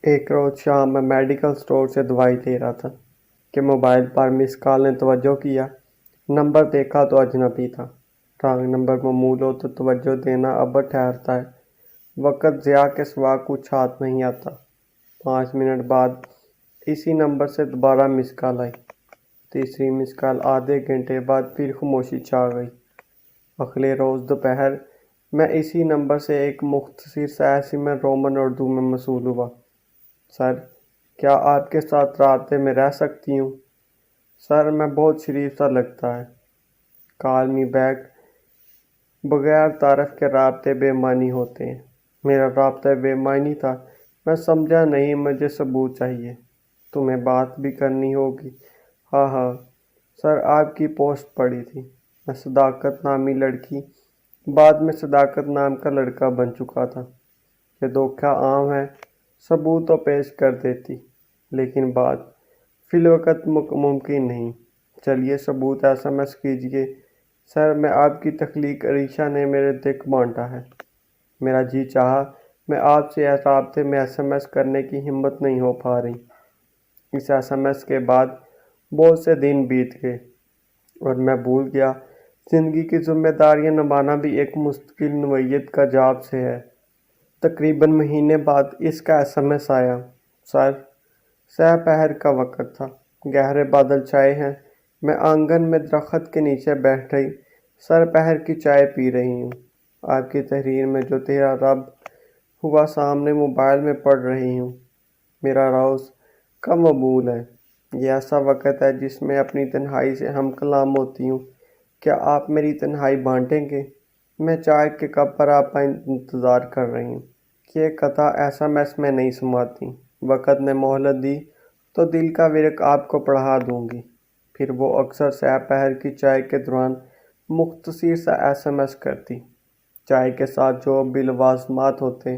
ایک روز شام میں میڈیکل سٹور سے دوائی لے رہا تھا کہ موبائل پر مس کال نے توجہ کیا۔ نمبر دیکھا تو اجنبی تھا۔ رانگ نمبر معمول ہو تو توجہ دینا اب ٹھہرتا ہے۔ وقت ضیاع کے سوا کچھ ہاتھ نہیں آتا۔ 5 منٹ بعد اسی نمبر سے دوبارہ مس کال آئی۔ تیسری مس کال آدھے گھنٹے بعد پھر خاموشی چھا گئی۔ اگلے روز دوپہر میں اسی نمبر سے ایک مختصر سا S M S Roman Urdu میں موصول ہوا۔ سر، کیا آپ کے ساتھ رابطے میں رہ سکتی ہوں؟ سر، میں بہت شریف سا لگتا ہے۔ کال می بیک۔ بغیر تعارف کے رابطے بے معنی ہوتے ہیں۔ میرا رابطہ بے معنی تھا۔ میں سمجھا نہیں، مجھے ثبوت چاہیے۔ تمہیں بات بھی کرنی ہوگی۔ ہاں ہاں۔ سر، آپ کی پوسٹ پڑھی تھی۔ میں صداقت نامی لڑکی بعد میں صداقت نام کا لڑکا بن چکا تھا۔ یہ دھوکہ عام ہے۔ ثبوت تو پیش کر دیتی، لیکن بات فی الوقت ممکن نہیں۔ چلیے ثبوت ایس ایم ایس کیجیے۔ سر، میں آپ کی تخلیق عریشہ نے میرے دل بانٹا ہے۔ میرا جی چاہا میں آپ سے رابطے میں ایس ایم ایس کرنے کی ہمت نہیں ہو پا رہی۔ اس ایس ایم ایس کے بعد بہت سے دن بیت گئے اور میں بھول گیا زندگی کی ذمہ داریاں نبھانا بھی ایک مستقل نوعیت کا جاب سے ہے۔ تقریباً مہینے بعد اس کا ایس ایم ایس آیا۔ سر، سہ پہر کا وقت تھا۔ گہرے بادل چھائے ہیں۔ میں آنگن میں درخت کے نیچے بیٹھ گئی سر پہر کی چائے پی رہی ہوں۔ آپ کی تحریر میں جو تیرا رب ہوا سامنے موبائل میں پڑھ رہی ہوں۔ میرا روز کم مقبول ہے۔ یہ ایسا وقت ہے جس میں اپنی تنہائی سے ہم کلام ہوتی ہوں۔ کیا آپ میری تنہائی بانٹیں گے؟ میں چائے کے کپ پر آپ کا انتظار کر رہی ہوں۔ یہ قطع ایس ایم ایس میں نہیں سماتی۔ وقت نے مہلت دی تو دل کا ورق آپ کو پڑھا دوں گی۔ پھر وہ اکثر سہ پہر کی چائے کے دوران مختصر سا ایس ایم ایس کرتی۔ چائے کے ساتھ جو باللوازمات ہوتے،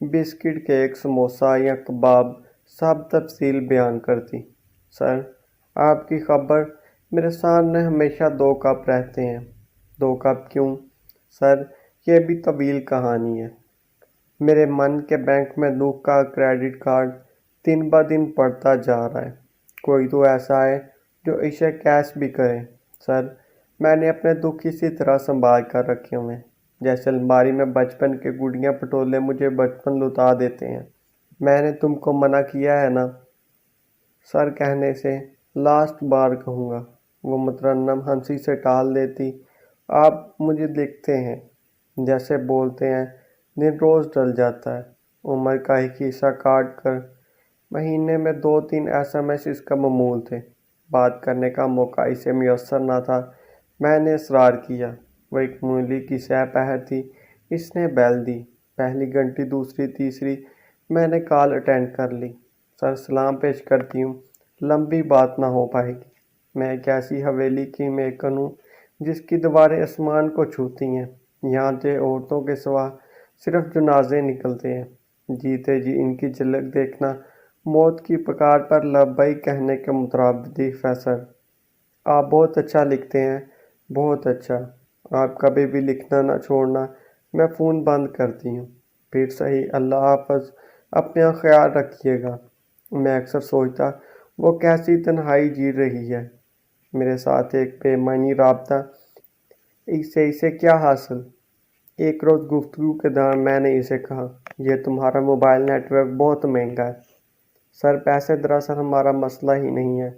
بسکٹ، کیک، سموسہ یا کباب، سب تفصیل بیان کرتی۔ سر، آپ کی خبر میرے سامنے ہمیشہ 2 کپ رہتے ہیں۔ 2 کپ کیوں؟ سر، یہ بھی طویل کہانی ہے۔ میرے من کے بینک میں دکھ کا کریڈٹ کارڈ دن بہ دن بڑھتا جا رہا ہے۔ کوئی تو ایسا ہے جو اسے کیش بھی کرے۔ سر، میں نے اپنے دکھ اسی طرح سنبھال کر رکھے ہوئے ہیں جیسے الماری میں بچپن کے گڑیاں پٹولے مجھے بچپن لٹا دیتے ہیں۔ میں نے تم کو منع کیا ہے نا؟ سر کہنے سے لاسٹ بار کہوں گا، وہ مترنم ہنسی سے ٹال دیتی۔ آپ مجھے لکھتے ہیں، جیسے بولتے ہیں، دن روز ڈل جاتا ہے۔ عمر کا ایک حصہ کاٹ کر مہینے میں 2-3 ایس ایم ایس اس کا معمول تھے۔ بات کرنے کا موقع اسے میسر نہ تھا۔ میں نے اصرار کیا۔ وہ ایک مولی کی سہ پہر تھی۔ اس نے بیل دی۔ پہلی گھنٹی، دوسری، تیسری، میں نے کال اٹینڈ کر لی۔ سر، سلام پیش کرتی ہوں۔ لمبی بات نہ ہو پائے گی۔ میں ایک ایسی حویلی کی میکن ہوں جس کی دیواریں آسمان کو چھوتی ہیں۔ یہاں سے عورتوں کے سوا صرف جنازے نکلتے ہیں۔ جیتے جی ان کی جھلک دیکھنا موت کی پکار پر لبیک کہنے کے مترادف ہے۔ سر، آپ بہت اچھا لکھتے ہیں، بہت اچھا۔ آپ کبھی بھی لکھنا نہ چھوڑنا۔ میں فون بند کرتی ہوں۔ پھر صحیح، اللہ حافظ، اپنا خیال رکھیے گا۔ میں اکثر سوچتا وہ کیسی تنہائی جی رہی ہے، میرے ساتھ ایک بے معنی رابطہ، اسے کیا حاصل؟ ایک روز گفتگو کے دوران میں نے اسے کہا، یہ تمہارا موبائل نیٹ ورک بہت مہنگا ہے۔ سر، پیسے دراصل ہمارا مسئلہ ہی نہیں ہے۔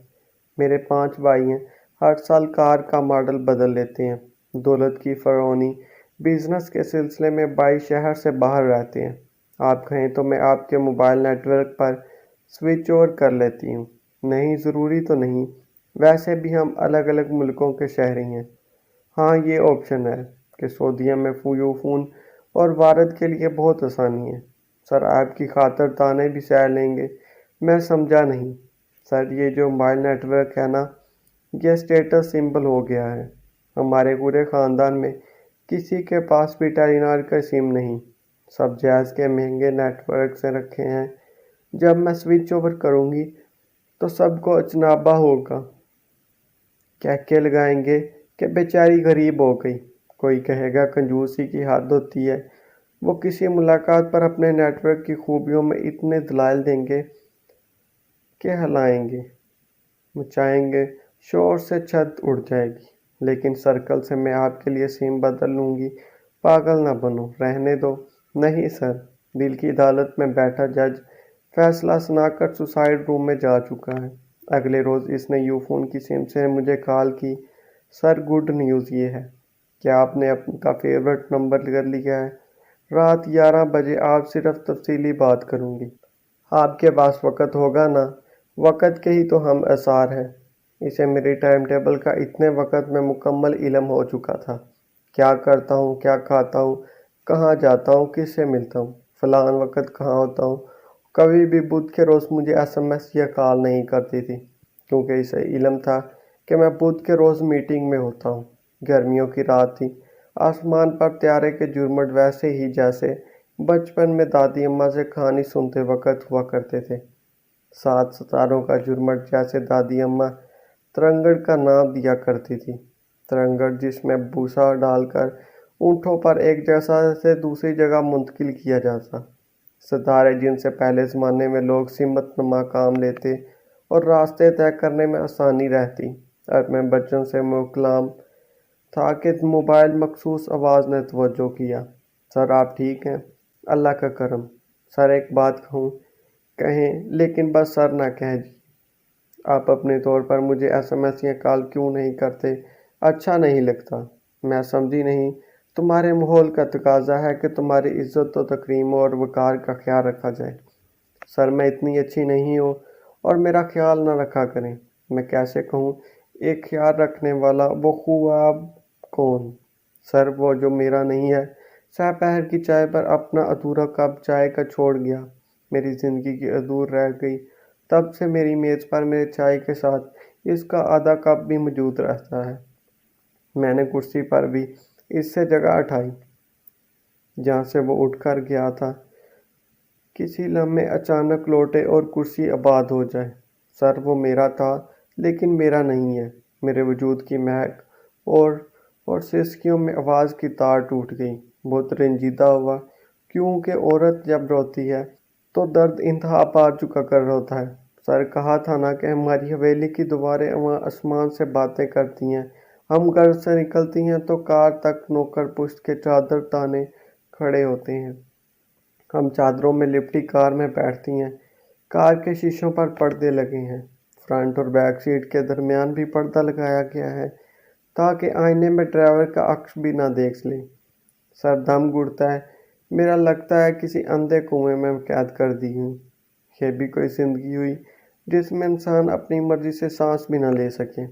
میرے 5 بھائی ہیں، ہر سال کار کا ماڈل بدل لیتے ہیں۔ دولت کی فرعونی بزنس کے سلسلے میں بھائی شہر سے باہر رہتے ہیں۔ آپ کہیں تو میں آپ کے موبائل نیٹ ورک پر سوئچ اوور کر لیتی ہوں۔ نہیں، ضروری تو نہیں، ویسے بھی ہم الگ الگ ملکوں کے شہری ہیں۔ ہاں، یہ آپشن ہے کہ سعودیہ میں فون اور وارد کے لیے بہت آسانی ہے۔ سر، آپ کی خاطر تانے بھی سہ لیں گے۔ میں سمجھا نہیں۔ سر، یہ جو موبائل نیٹ ورک ہے نا، یہ سٹیٹس سمبل ہو گیا ہے۔ ہمارے پورے خاندان میں کسی کے پاس بھی ٹیلی نار کا سم نہیں۔ سب جہاز کے مہنگے نیٹ ورک سے رکھے ہیں۔ جب میں سوئچ اوور کروں گی تو سب کو اچنابا ہوگا۔ کہکے لگائیں گے کہ بیچاری غریب ہو گئی۔ کوئی کہے گا کنجوسی کی حد ہوتی ہے۔ وہ کسی ملاقات پر اپنے نیٹ ورک کی خوبیوں میں اتنے دلائل دیں گے کہ ہلائیں گے، مچائیں گے، شور سے چھت اڑ جائے گی، لیکن سرکل سے میں آپ کے لیے سیم بدل لوں گی۔ پاگل نہ بنو، رہنے دو۔ نہیں سر، دل کی عدالت میں بیٹھا جج فیصلہ سنا کر سوسائڈ روم میں جا چکا ہے۔ اگلے روز اس نے یو فون کی سم سے مجھے کال کی۔ سر گڈ نیوز یہ ہے کہ آپ نے آپ کا فیورٹ نمبر کر لیا ہے۔ رات 11 بجے آپ صرف تفصیلی بات کروں گی۔ آپ کے پاس وقت ہوگا نا؟ وقت کے ہی تو ہم اثار ہیں۔ اسے میری ٹائم ٹیبل کا اتنے وقت میں مکمل علم ہو چکا تھا۔ کیا کرتا ہوں، کیا کھاتا ہوں، کہاں جاتا ہوں، کس سے ملتا ہوں، فلان وقت کہاں ہوتا ہوں۔ کبھی بھی بدھ کے روز مجھے ایس ایم ایس یا کال نہیں کرتی تھی، کیونکہ اسے علم تھا کہ میں بدھ کے روز میٹنگ میں ہوتا ہوں۔ گرمیوں کی رات تھی، آسمان پر طیارے کے جھرمٹ ویسے ہی جیسے بچپن میں دادی اماں سے کہانی سنتے وقت ہوا کرتے تھے۔ 7 ستاروں کا جھرمٹ جیسے دادی اماں ترنگڑ کا نام دیا کرتی تھی۔ ترنگڑ جس میں بھوسا ڈال کر اونٹوں پر ایک جگہ سے دوسری جگہ منتقل کیا جاتا۔ ستارے جن سے پہلے زمانے میں لوگ سمت نما کام لیتے اور راستے طے کرنے میں آسانی رہتی۔ اور میں بچوں سے کلام تھا کہ موبائل مخصوص آواز نے توجہ کیا۔ سر آپ ٹھیک ہیں؟ اللہ کا کرم۔ سر ایک بات کہوں؟ کہیں، لیکن بس سر نہ کہہ جی۔ آپ اپنے طور پر مجھے ایس ایم ایس یا کال کیوں نہیں کرتے؟ اچھا نہیں لگتا۔ میں سمجھی نہیں۔ تمہارے ماحول کا تقاضا ہے کہ تمہاری عزت و تکریم اور وقار کا خیال رکھا جائے۔ سر میں اتنی اچھی نہیں ہوں اور میرا خیال نہ رکھا کریں۔ میں کیسے کہوں؟ ایک خیال رکھنے والا، وہ خواب کون؟ سر وہ جو میرا نہیں ہے، سہ پہر کی چائے پر اپنا ادھورا کپ چائے کا چھوڑ گیا۔ میری زندگی کی ادھور رہ گئی۔ تب سے میری میز پر میرے چائے کے ساتھ اس کا آدھا کپ بھی موجود رہتا ہے۔ میں نے کرسی پر بھی اس سے جگہ اٹھائی جہاں سے وہ اٹھ کر گیا تھا۔ کسی لمحے اچانک لوٹے اور کرسی آباد ہو جائے۔ سر وہ میرا تھا لیکن میرا نہیں ہے۔ میرے وجود کی مہک اور سسکیوں میں آواز کی تار ٹوٹ گئی۔ بہت رنجیدہ ہوا، کیونکہ عورت جب روتی ہے تو درد انتہا پا چکا کر روتا ہے۔ سر کہا تھا نا کہ ہماری حویلی کی دیواریں وہاں آسمان سے باتیں کرتی ہیں۔ ہم گھر سے نکلتی ہیں تو کار تک نوکر پشت کے چادر تانے کھڑے ہوتے ہیں۔ ہم چادروں میں لپٹی کار میں بیٹھتی ہیں۔ کار کے شیشوں پر پردے لگے ہیں۔ فرنٹ اور بیک سیٹ کے درمیان بھی پردہ لگایا گیا ہے تاکہ آئینے میں ڈرائیور کا عکس بھی نہ دیکھ لیں۔ سر دم گھٹتا ہے۔ میرا لگتا ہے کسی اندھے کنویں میں قید کر دی ہوں۔ یہ بھی کوئی زندگی ہوئی جس میں انسان اپنی مرضی سے سانس بھی نہ لے سکے۔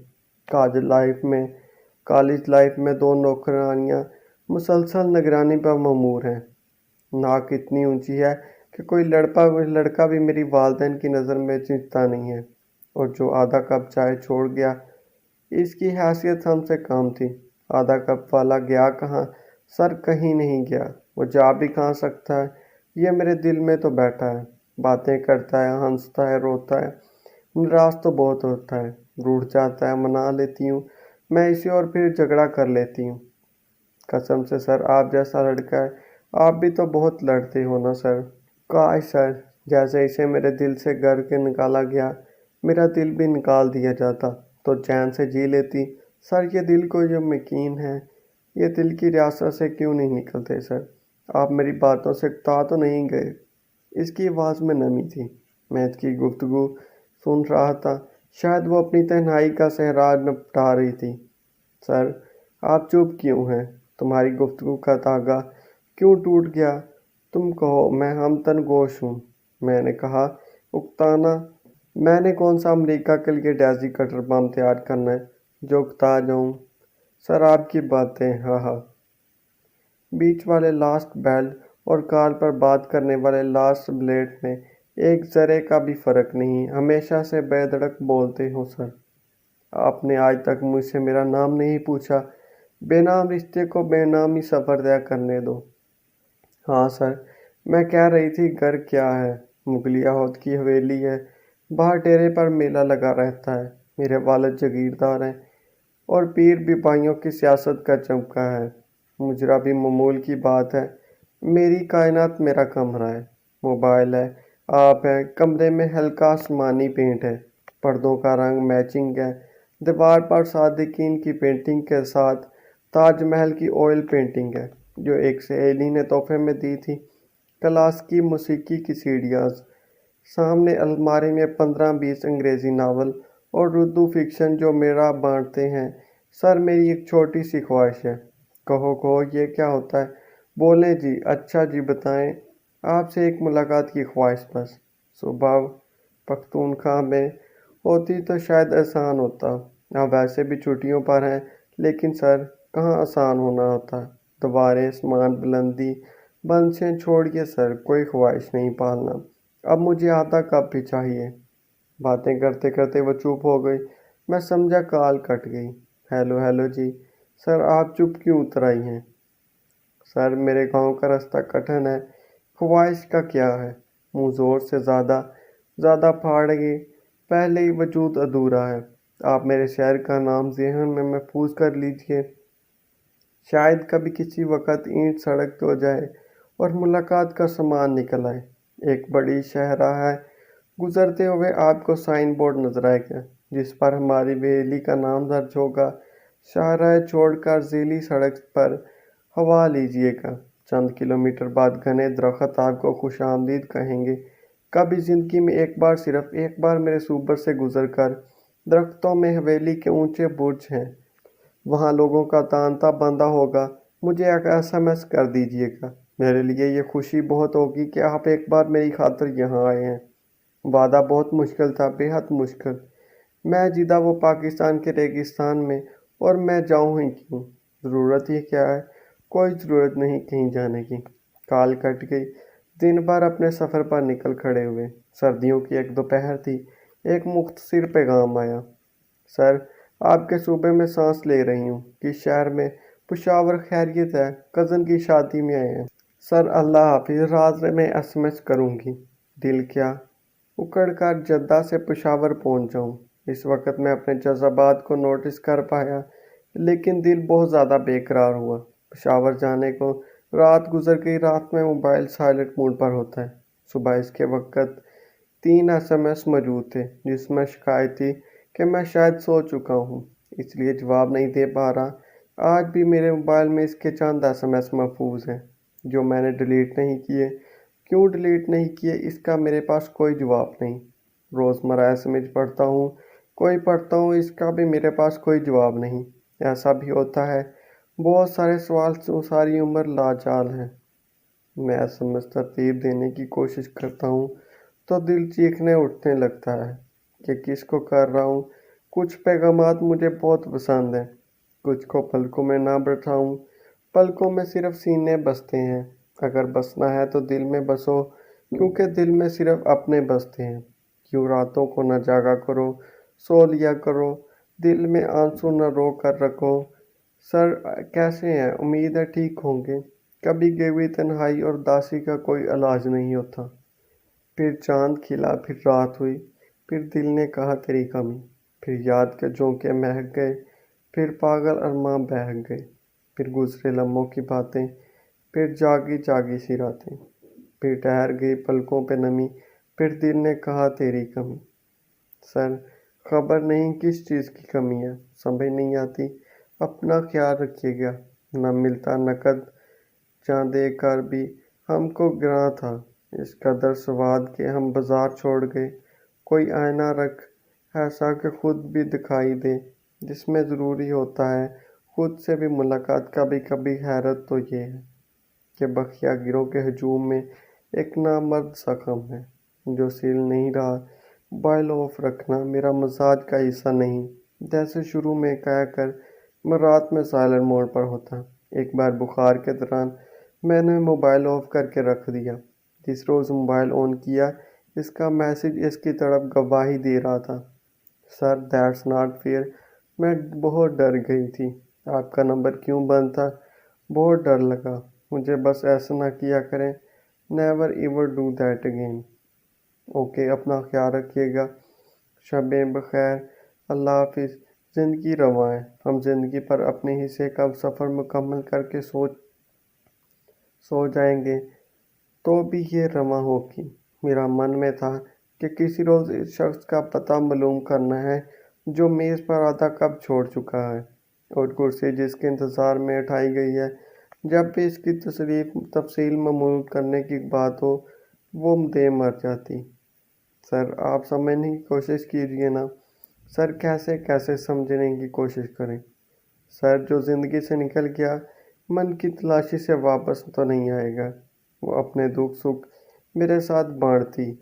کالج لائف میں 2 نوکرانیاں مسلسل نگرانی پر مامور ہیں۔ ناک اتنی اونچی ہے کہ کوئی لڑکا بھی میری والدین کی نظر میں چنتا نہیں ہے۔ اور جو آدھا کپ چائے چھوڑ گیا، اس کی حیثیت ہم سے کام تھی۔ آدھا کپ والا گیا کہاں؟ سر کہیں نہیں گیا۔ وہ جا بھی کہاں سکتا ہے؟ یہ میرے دل میں تو بیٹھا ہے، باتیں کرتا ہے، ہنستا ہے، روتا ہے، ناراض تو بہت ہوتا ہے، روٹھ جاتا ہے، منا لیتی ہوں میں اسے اور پھر جھگڑا کر لیتی ہوں۔ قسم سے سر، آپ جیسا لڑکا ہے، آپ بھی تو بہت لڑتے ہو نا سر۔ کاش سر، جیسے اسے میرے دل سے گر کے نکالا گیا، میرا دل بھی نکال دیا جاتا تو چین سے جی لیتی۔ سر یہ دل کو جو مکین ہے، یہ دل کی ریاست سے کیوں نہیں نکلتے سر؟ آپ میری باتوں سے اکتا تو نہیں گئے؟ اس کی آواز میں نمی تھی۔ میں اس کی گفتگو سن رہا تھا، شاید وہ اپنی تنہائی کا صحرا نپٹا رہی تھی۔ سر آپ چپ کیوں ہیں؟ تمہاری گفتگو کا دھاگا کیوں ٹوٹ گیا؟ تم کہو، میں ہمتن گوش ہوں۔ میں نے کہا، اکتانا؟ میں نے کون سا امریکہ کے لیے ڈیزی کٹر بم تیار کرنا ہے جو اکتا جاؤں؟ سر آپ کی باتیں، ہاں ہاں۔ بیچ والے لاسٹ بیل اور کال پر بات کرنے والے لاسٹ بلیٹ میں ایک ذرے کا بھی فرق نہیں۔ ہمیشہ سے بے دھڑک بولتے ہو سر۔ آپ نے آج تک مجھ سے میرا نام نہیں پوچھا۔ بے نام رشتے کو بے نامی سفر طے کرنے دو۔ ہاں سر، میں کہہ رہی تھی گھر کیا ہے؟ مغلیہ ہود کی حویلی ہے۔ باہر ڈیرے پر میلہ لگا رہتا ہے۔ میرے والد جاگیردار ہیں اور پیر بھی بھائیوں کی سیاست کا چمکا ہے۔ مجرا بھی معمول کی بات ہے۔ میری کائنات میرا کمرہ ہے، موبائل ہے، آپ ہیں، کمرے میں ہلکا آسمانی پینٹ ہے، پردوں کا رنگ میچنگ ہے، دیوار پر صادقین کی پینٹنگ کے ساتھ تاج محل کی آئل پینٹنگ ہے جو ایک سہیلی نے تحفے میں دی تھی، کلاس کی موسیقی کی سیڈیاز، سامنے الماری میں 15-20 انگریزی ناول اور اردو فکشن جو میرا بانٹتے ہیں۔ سر میری ایک چھوٹی سی خواہش ہے۔ کہو کہو، یہ کیا ہوتا ہے؟ بولیں جی، اچھا جی بتائیں۔ آپ سے ایک ملاقات کی خواہش بس۔ صبح پختونخوا میں ہوتی تو شاید آسان ہوتا، اب ویسے بھی چھٹیوں پر ہیں، لیکن سر کہاں آسان ہونا ہوتا، دیواریں، آسمان، بلندی، بندشیں چھوڑیے سر، کوئی خواہش نہیں پالنا، اب مجھے آدھا کپ بھی چاہیے۔ باتیں کرتے کرتے وہ چپ ہو گئی، میں سمجھا کال کٹ گئی۔ ہیلو ہیلو جی، سر آپ چپ کیوں اتر آئی ہیں؟ سر میرے گاؤں کا راستہ کٹھن ہے، خواہش کا کیا ہے، منہ زور سے زیادہ پھاڑ گئی، پہلے ہی وجود ادھورا ہے، آپ میرے شہر کا نام ذہن میں محفوظ کر لیجئے، شاید کبھی کسی وقت اینٹ سڑک ہو جائے اور ملاقات کا سامان نکل آئے۔ ایک بڑی شاہراہ گزرتے ہوئے آپ کو سائن بورڈ نظر آئے گا جس پر ہماری ویلی کا نام درج ہوگا، شاہراہ چھوڑ کر ذیلی سڑک پر ہوا لیجئے گا، چند کلومیٹر بعد گھنے درخت آپ کو خوش آمدید کہیں گے۔ کبھی زندگی میں ایک بار، صرف ایک بار میرے صوبر سے گزر کر، درختوں میں حویلی کے اونچے برج ہیں، وہاں لوگوں کا تانتا بندہ ہوگا، مجھے ایک SMS کر دیجئے گا، میرے لیے یہ خوشی بہت ہوگی کہ آپ ایک بار میری خاطر یہاں آئے ہیں۔ وعدہ بہت مشکل تھا، بے حد مشکل، میں جیتا وہ پاکستان کے ریگستان میں، اور میں جاؤں ہی کیوں، ضرورت ہی کیا ہے، کوئی ضرورت نہیں کہیں جانے کی۔ کال کٹ گئی۔ دن بھر اپنے سفر پر نکل کھڑے ہوئے، سردیوں کی ایک دوپہر تھی، ایک مختصر پیغام آیا، سر آپ کے صوبے میں سانس لے رہی ہوں، کس شہر میں؟ پشاور، خیریت ہے، کزن کی شادی میں آئے ہیں۔ سر اللہ حافظ، رات میں SMS کروں گی۔ دل کیا اکڑ کر جدہ سے پشاور پہنچ جاؤں، اس وقت میں اپنے جذبات کو نوٹس کر پایا، لیکن دل بہت زیادہ بے قرار ہوا۔ پشاور جانے کو رات گزر گئی، رات میں موبائل سائلنٹ موڈ پر ہوتا ہے۔ صبح اس کے وقت 3 SMS موجود تھے جس میں شکایت تھی کہ میں شاید سو چکا ہوں، اس لیے جواب نہیں دے پا رہا۔ آج بھی میرے موبائل میں اس کے چند SMS محفوظ ہیں جو میں نے ڈیلیٹ نہیں کیے۔ کیوں ڈیلیٹ نہیں کیے، اس کا میرے پاس کوئی جواب نہیں۔ روزمرہ SMS پڑھتا ہوں، کوئی پڑھتا ہوں، اس کا بھی میرے پاس کوئی جواب نہیں۔ ایسا بھی ہوتا ہے، بہت سارے سوال ساری عمر لاجال ہیں۔ میں SMS ترتیب دینے کی کوشش کرتا ہوں تو دل چیخنے اٹھنے لگتا ہے کہ کس کو کر رہا ہوں۔ کچھ پیغامات مجھے بہت پسند ہیں، کچھ کو پلکوں میں نہ بٹھاؤں، پلکوں میں صرف سینے بستے ہیں، اگر بسنا ہے تو دل میں بسو، کیونکہ دل میں صرف اپنے بستے ہیں۔ کیوں راتوں کو نہ جاگا کرو، سو لیا کرو، دل میں آنسو نہ رو کر رکھو۔ سر کیسے ہیں؟ امید ہے ٹھیک ہوں گے۔ کبھی گئی ہوئی تنہائی اور اداسی کا کوئی علاج نہیں ہوتا۔ پھر چاند کھلا، پھر رات ہوئی، پھر دل نے کہا تیری کمی، پھر یاد کے جھونکے مہک گئے، پھر پاگل ارماں بہک گئے، پھر گزرے لمحوں کی باتیں، پھر جاگی جاگی سی راتیں، پھر ٹھہر گئی پلکوں پہ نمی، پھر دل نے کہا تیری کمی۔ سر خبر نہیں کس چیز کی کمی ہے، سمجھ نہیں آتی، اپنا خیال رکھیے گا۔ نہ ملتا نقد، جاں دے کر بھی ہم کو گراں تھا، اس قدر سواد کہ ہم بازار چھوڑ گئے۔ کوئی آئینہ رکھ ایسا کہ خود بھی دکھائی دے، جس میں ضروری ہوتا ہے خود سے بھی ملاقات۔ کبھی کبھی حیرت تو یہ ہے کہ بخیہ گیروں کے ہجوم میں ایک نامرد زخم ہے جو سل نہیں رہا۔ موبائل آف رکھنا میرا مزاج کا حصہ نہیں، جیسے شروع میں کہہ کر میں رات میں سائلنٹ موڈ پر ہوتا۔ ایک بار بخار کے دوران میں نے موبائل آف کر کے رکھ دیا، جس روز موبائل آن کیا اس کا میسج اس کی طرف گواہی دے رہا تھا، سر دیٹس ناٹ فیئر۔ میں بہت ڈر گئی تھی، آپ کا نمبر کیوں بند تھا، بہت ڈر لگا، مجھے بس ایسا نہ کیا کریں، never ever do that again. Okay, اپنا خیال رکھیے گا، شب بخیر، اللہ حافظ۔ زندگی رواں ہے، ہم زندگی پر اپنے حصے کا سفر مکمل کر کے سو جائیں گے تو بھی یہ رواں ہوگی۔ میرا من میں تھا کہ کسی روز اس شخص کا پتہ معلوم کرنا ہے جو میز پر آدھا کپ چھوڑ چکا ہے اور کرسی جس کے انتظار میں اٹھائی گئی ہے، جب بھی اس کی تفصیل معلوم کرنے کی بات ہو وہ دے مر جاتی۔ سر آپ سمجھنے کی کوشش کیجئے نا۔ سر کیسے کیسے سمجھنے کی کوشش کریں؟ سر جو زندگی سے نکل گیا من کی تلاشی سے واپس تو نہیں آئے گا۔ وہ اپنے دکھ سکھ میرے ساتھ بانٹتی،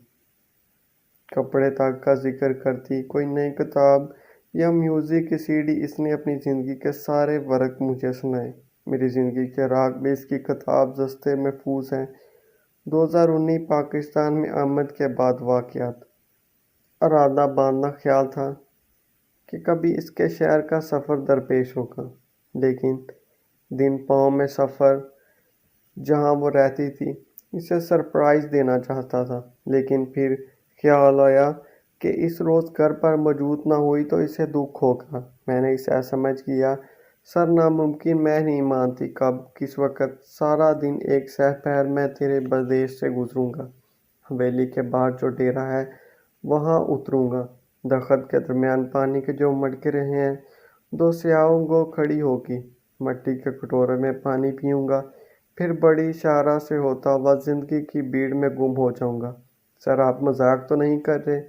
کپڑے تک کا ذکر کرتی، کوئی نئی کتاب یا میوزک کی سی ڈی۔ اس نے اپنی زندگی کے سارے ورق مجھے سنائے۔ میری زندگی کے راگ بھی اس کی کتاب دستے محفوظ ہیں۔ 2019 پاکستان میں آمد کے بعد واقعات۔ ارادہ باندھنا خیال تھا کہ کبھی اس کے شہر کا سفر درپیش ہوگا، لیکن دن پاؤں میں سفر جہاں وہ رہتی تھی اسے سرپرائز دینا چاہتا تھا، لیکن پھر خیال آیا کہ اس روز گھر پر موجود نہ ہوئی تو اسے دکھ ہوگا۔ میں نے اسے سمجھ کیا سر ناممکن، میں نہیں مانتی کب کس وقت سارا دن ایک سہ پہر میں تیرے بدیش سے گزروں گا، حویلی کے باہر جو ڈیرا ہے وہاں اتروں گا، درخت کے درمیان پانی کے جو مٹکے رہے ہیں، 2 سیاہوں گو کھڑی ہوگی، مٹی کے کٹورے میں پانی پیوں گا، پھر بڑی شاہراہ سے ہوتا ہوا زندگی کی بھیڑ میں گم ہو جاؤں گا۔ سر آپ مذاق تو نہیں کر رہے؟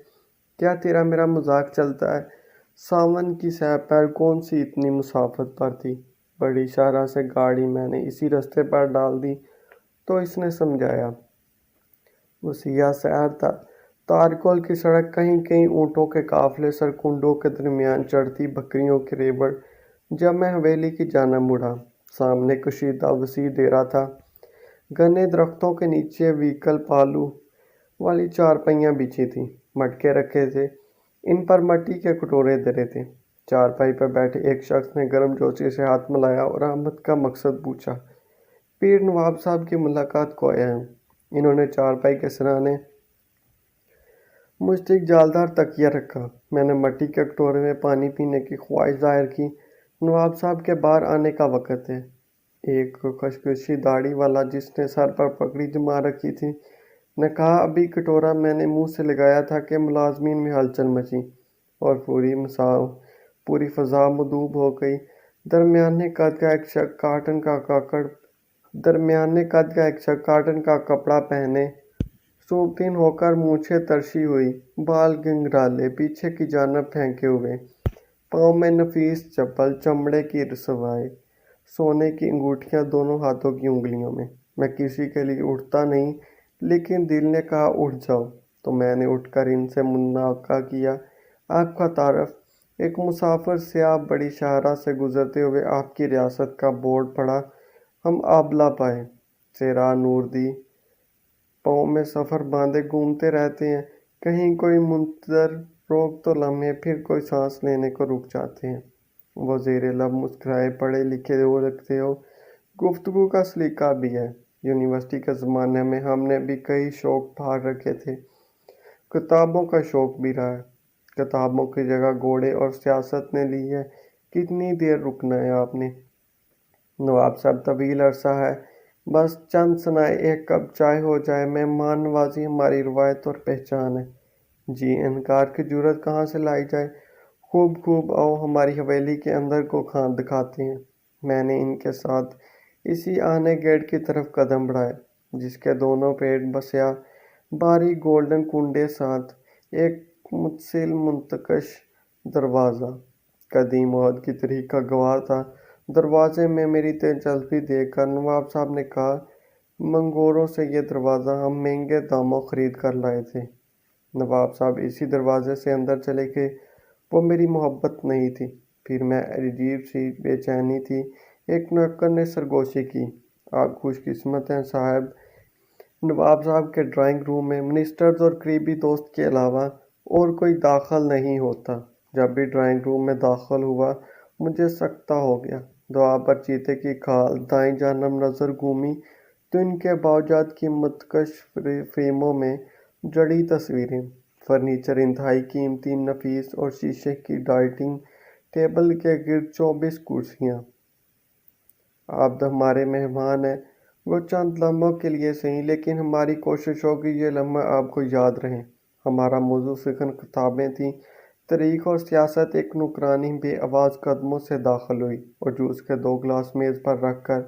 کیا تیرا میرا مذاق چلتا ہے؟ ساون کی سہ پہر کون سی اتنی مسافت پر تھی؟ بڑی شاہراہ سے گاڑی میں نے اسی رستے پر ڈال دی تو اس نے سمجھایا۔ وہ سیاہ سحر تھا، تارکول کی سڑک، کہیں کہیں اونٹوں کے قافلے، سرکنڈوں کے درمیان چڑھتی بکریوں کی ریوڑ۔ جب میں حویلی کی جانب مڑا، سامنے کشیدہ وسیع ڈیرا تھا، گھنے درختوں کے نیچے ویکل پالو والی چارپائیاں بچھی تھیں، مٹکے رکھے تھے، ان پر مٹی کے کٹورے دھرے تھے۔ چارپائی پر بیٹھے ایک شخص نے گرم جوشی سے ہاتھ ملایا اور احمد کا مقصد پوچھا۔ پیر نواب صاحب کی ملاقات کو آیا ہوں۔ انہوں نے چارپائی کے سرانے مجھ تک جالدار تکیہ رکھا۔ میں نے مٹی کے کٹورے میں پانی پینے کی خواہش ظاہر کی۔ نواب صاحب کے باہر آنے کا وقت ہے۔ ایک خشخشی داڑھی والا جس نے سر پر پگڑی جما رکھی تھی نے کہا، ابھی کٹورا میں نے منہ سے لگایا تھا کہ ملازمین میں ہلچل مچی اور پوری فضا مدعو ہو گئی۔ درمیانے قد کا ایک شخص کاٹن کا کپڑا پہنے سوکھتین ہو کر مونچھیں ترشی ہوئی، بال گنگرالے پیچھے کی جانب پھینکے ہوئے، پاؤں میں نفیس چپل چمڑے کی سوائے سونے کی انگوٹھیاں دونوں ہاتھوں کی انگلیوں میں۔ میں کسی کے لیے اٹھتا نہیں، لیکن دل نے کہا اٹھ جاؤ، تو میں نے اٹھ کر ان سے مناقشہ کیا۔ آپ کا تعارف؟ ایک مسافر سیاح، بڑی شاہراہ سے گزرتے ہوئے آپ کی ریاست کا بورڈ پڑھا، ہم آبلہ پائے سے راہ نور دی، پاؤں میں سفر باندھے گھومتے رہتے ہیں، کہیں کوئی منتظر روک تو لمحے، پھر کوئی سانس لینے کو رک جاتے ہیں۔ وہ زیر لب مسکرائے، پڑھے لکھے ہو لگتے ہو، گفتگو کا سلیقہ بھی ہے۔ یونیورسٹی کے زمانے میں ہم نے بھی کئی شوق پھاڑ رکھے تھے، کتابوں کا شوق بھی رہا ہے۔ کتابوں کی جگہ گھوڑے اور سیاست نے لی ہے۔ کتنی دیر رکنا ہے آپ نے؟ نواب صاحب طویل عرصہ ہے، بس چند سنائے، ایک کپ چائے ہو جائے، مہمان نوازی ہماری روایت اور پہچان ہے۔ جی، انکار کی جرات کہاں سے لائی جائے؟ خوب آؤ، ہماری حویلی کے اندر کو دکھاتے ہیں۔ میں نے ان کے ساتھ اسی آنے گیٹ کی طرف قدم بڑھائے، جس کے دونوں پیٹ بسیا باریک گولڈن کنڈے ساتھ ایک متصل منتقش دروازہ قدیم عہد کی تاریخ کا گواہ تھا۔ دروازے میں میری دلچسپی دیکھ کر نواب صاحب نے کہا، منگوروں سے یہ دروازہ ہم مہنگے داموں خرید کر لائے تھے۔ نواب صاحب اسی دروازے سے اندر چلے گئے۔ وہ میری محبت نہیں تھی، پھر میں عجیب سی بے چینی تھی۔ ایک نوکر نے سرگوشی کی، آپ خوش قسمت ہیں صاحب، نواب صاحب کے ڈرائنگ روم میں منسٹرز اور قریبی دوست کے علاوہ اور کوئی داخل نہیں ہوتا۔ جب بھی ڈرائنگ روم میں داخل ہوا مجھے سکتہ ہو گیا۔ دعا پر چیتے کی کھال، دائیں جانب نظر گھومی تو ان کے باوجات کی منتقش فریموں میں جڑی تصویریں، فرنیچر انتہائی قیمتی نفیس اور شیشے کی ڈائننگ ٹیبل کے گرد 24 کرسیاں۔ آپ ہمارے مہمان ہیں، وہ چند لمحوں کے لیے صحیح، لیکن ہماری کوشش ہوگی یہ لمحے آپ کو یاد رہیں۔ ہمارا موضوع فکر کتابیں تھیں۔ تاریخ اور سیاست۔ ایک نوکرانی بے آواز قدموں سے داخل ہوئی اور جوس کے 2 گلاس میز پر رکھ کر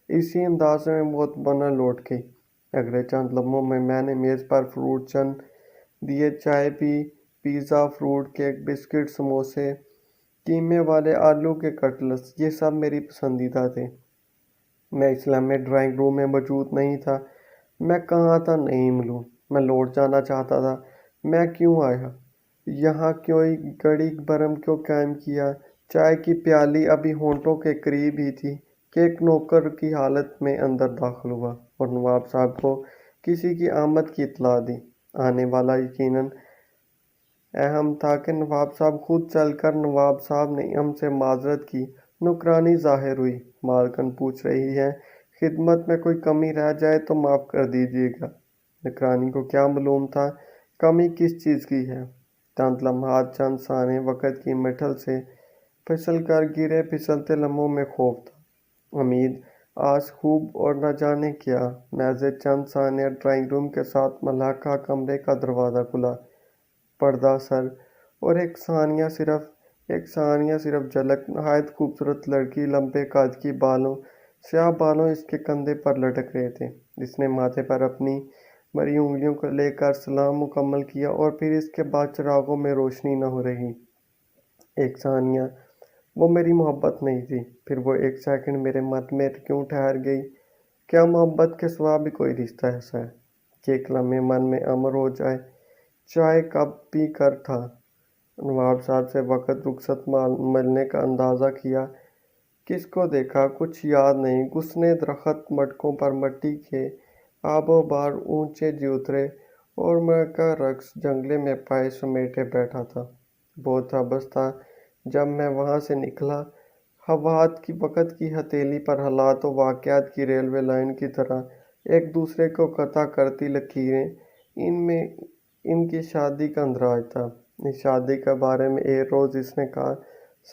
اسی انداز میں مطمئنہ لوٹ گئی۔ اگلے چند لمحوں میں میں نے میز پر فروٹ چن دیے، چائے پی، پیزا، فروٹ کیک، بسکٹ، سموسے، قیمے والے آلو کے کٹلٹس، یہ سب میری پسندیدہ تھے۔ میں اس لمحے ڈرائنگ روم میں موجود نہیں تھا۔ میں کہاں تھا نہیں معلوم۔ میں لوٹ جانا چاہتا تھا۔ میں کیوں آیا یہاں؟ کوئی گڑی برہم کیوں قائم کیا؟ چائے کی پیالی ابھی ہونٹوں کے قریب ہی تھی کہ ایک نوکر کی حالت میں اندر داخل ہوا اور نواب صاحب کو کسی کی آمد کی اطلاع دی۔ آنے والا یقیناً اہم تھا کہ نواب صاحب خود چل کر۔ نواب صاحب نے ہم سے معذرت کی۔ نوکرانی ظاہر ہوئی۔ مالکن پوچھ رہی ہے خدمت میں کوئی کمی رہ جائے تو معاف کر دیجیے گا۔ نوکرانی کو کیا معلوم تھا کمی کس چیز کی ہے۔ چند لمحات، چند ثانیے وقت کی مٹھل سے پھسل کر گرے۔ پھسلتے لمحوں میں خوف تھا، امید، آس، خوب اور نہ جانے کیا۔ محض چند ثانیہ ڈرائنگ روم کے ساتھ ملحقہ کمرے کا دروازہ کھلا، پردہ سر، اور ایک ثانیہ صرف جھلک۔ نہایت خوبصورت لڑکی، لمبے قد کی، سیاہ بالوں اس کے کندھے پر لٹک رہے تھے۔ اس نے ماتھے پر اپنی بڑی انگلیوں کو لے کر سلام مکمل کیا اور پھر اس کے بعد چراغوں میں روشنی نہ ہو رہی۔ ایک ثانیہ وہ میری محبت نہیں تھی، پھر وہ ایک سیکنڈ میرے من میں کیوں ٹھہر گئی؟ کیا محبت کے سوا بھی کوئی رشتہ ایسا ہے کہ ایک لمحے من میں امر ہو جائے؟ چائے کب پی کر تھا نواب صاحب سے وقت رخصت ملنے کا اندازہ کیا؟ کس کو دیکھا؟ کچھ یاد نہیں۔ گھسنے درخت، مٹکوں پر مٹی کے آب و بار، اونچے جی اترے اور میں کا رقص جنگلے میں پائے سمیٹے بیٹھا تھا۔ بہت حبس تھا جب میں وہاں سے نکلا۔ ہواات کی وقت کی ہتھیلی پر حالات و واقعات کی ریلوے لائن کی طرح ایک دوسرے کو قطع کرتی لکیریں، ان میں ان کی شادی کا اندراج تھا۔ اس شادی کے بارے میں ایک روز اس نے کہا،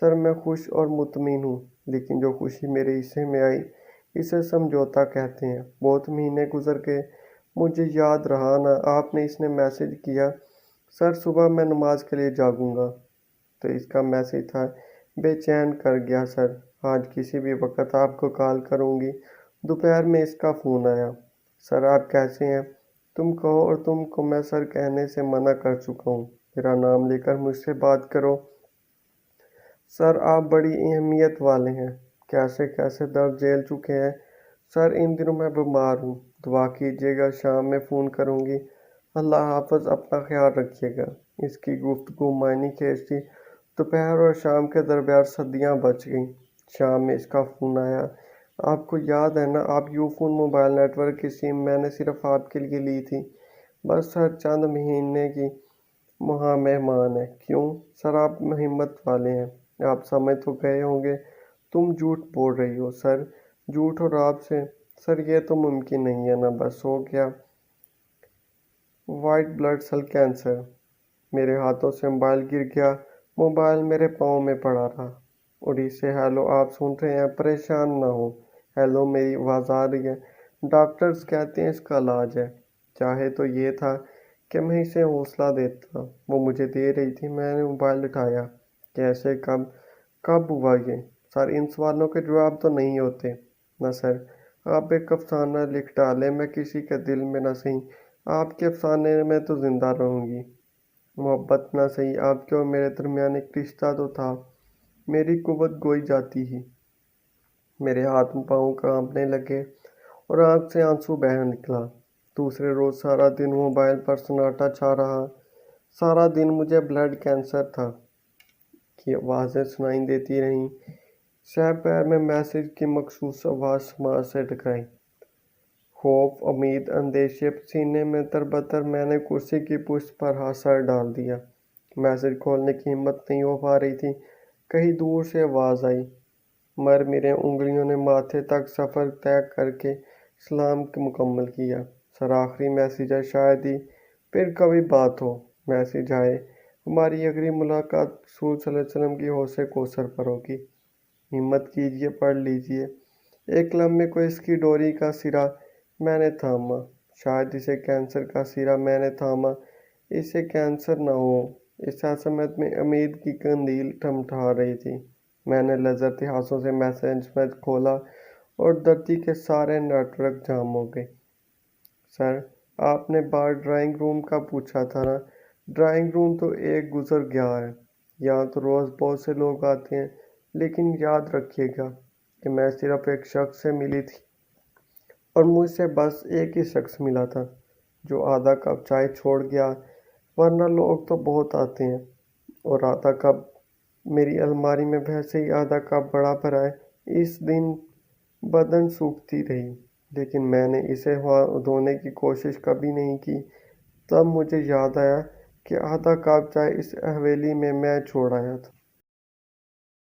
سر میں خوش اور مطمئن ہوں، لیکن جو خوشی میرے حصے میں آئی اسے سمجھوتا کہتے ہیں۔ بہت مہینے گزر گئے، مجھے یاد رہا نہ۔ آپ نے اس نے میسج کیا، سر صبح میں نماز کے لیے جاگوں گا۔ تو اس کا میسج تھا، بے چین کر گیا سر، آج کسی بھی وقت آپ کو کال کروں گی۔ دوپہر میں اس کا فون آیا، سر آپ کیسے ہیں؟ تم کہو اور تم کو میں سر کہنے سے منع کر چکا ہوں، میرا نام لے کر مجھ سے بات کرو۔ سر آپ بڑی اہمیت والے ہیں، کیسے کیسے درد جھیل چکے ہیں۔ سر ان دنوں میں بیمار ہوں، دعا کیجیے گا، شام میں فون کروں گی۔ اللہ حافظ، اپنا خیال رکھیے گا۔ اس کی گفتگو معنی خیز تھی۔ دوپہر اور شام کے درمیان صدیاں بچ گئیں۔ شام میں اس کا فون آیا، آپ کو یاد ہے نا، آپ Ufone mobile network کی سم میں نے صرف آپ کے لیے لی تھی۔ بس سر چند مہینے کی وہاں مہمان ہے۔ کیوں؟ سر آپ ہمت والے ہیں، آپ سمجھ تو گئے ہوں گے تم جھوٹ بول رہی ہو۔ سر جھوٹ اور آپ سے؟ سر یہ تو ممکن نہیں ہے نا، بس ہو گیا وائٹ بلڈ سیل کینسر۔ میرے ہاتھوں سے موبائل گر گیا، موبائل میرے پاؤں میں پڑا رہا۔ اڑی سے ہیلو آپ سن رہے ہیں، پریشان نہ ہو۔ ہیلو میری آواز آ رہی ہے؟ ڈاکٹرز کہتے ہیں اس کا علاج ہے۔ چاہے تو یہ تھا کہ میں اسے حوصلہ دیتا، وہ مجھے دے رہی تھی، میں نے موبائل اٹھایا۔ کیسے؟ کب ہوا یہ؟ سر ان سوالوں کے جواب تو نہیں ہوتے نہ سر، آپ ایک افسانہ لکھ ڈالیں، میں کسی کے دل میں نہ صحیح آپ کے افسانے میں تو زندہ رہوں گی۔ محبت نہ صحیح آپ کے اور میرے درمیان ایک رشتہ تو تھا۔ میری قوت گوئی جاتی ہی، میرے ہاتھ پاؤں کانپنے لگے اور آنکھ سے آنسو بہہ نکلا۔ دوسرے روز سارا دن موبائل پر سناٹا چھا رہا۔ سارا دن مجھے بلڈ کینسر تھا کی آوازیں سنائی دیتی رہیں۔ سہ پیر میں میسج کی مخصوص آواز سماج سے ٹکرائی۔ خوف، امید، اندیشے سینے میں تربتر۔ میں نے کرسی کی پشت پر ہاتھ سر ڈال دیا۔ میسج کھولنے کی ہمت نہیں ہو پا رہی تھی۔ کہیں دور سے آواز آئی، میرے انگلیوں نے ماتھے تک سفر طے کر کے سلام مکمل کیا۔ سر آخری میسج ہے، شاید ہی پھر کبھی بات ہو۔ میسج آئے، ہماری اگلی ملاقات رسول صلی اللہ علیہ وسلم کی حوض کوثر پر ہوگی۔ ہمت کیجیے، پڑھ لیجیے۔ ایک لمحے کو اس کی ڈوری کا سرا میں نے تھاما، شاید اسے کینسر کا سرا میں نے تھاما، اسے کینسر نہ ہو۔ اس عظمت میں امید کی قندیل ٹمٹھا رہی تھی۔ میں نے لذرتے ہاتھوں سے میسج کھولا اور دھرتی کے سارے نیٹ ورک جام ہو گئے۔ سر، آپ نے بار ڈرائنگ روم کا پوچھا تھا نا؟ ڈرائنگ روم تو ایک گزر گیا ہے۔ یہاں تو روز بہت سے لوگ آتے ہیں، لیکن یاد رکھیے گا کہ میں صرف ایک شخص سے ملی تھی، اور مجھ سے بس ایک ہی شخص ملا تھا جو آدھا کپ چائے چھوڑ گیا، ورنہ لوگ تو بہت آتے ہیں۔ اور آدھا کپ میری الماری میں ویسے ہی آدھا کپ بڑا بھرا ہے۔ اس دن بدن سوکھتی رہی، لیکن میں نے اسے دھونے کی کوشش کبھی نہیں کی۔ تب مجھے یاد آیا کہ آدھا کپ چائے اس حویلی میں چھوڑ آیا تھا۔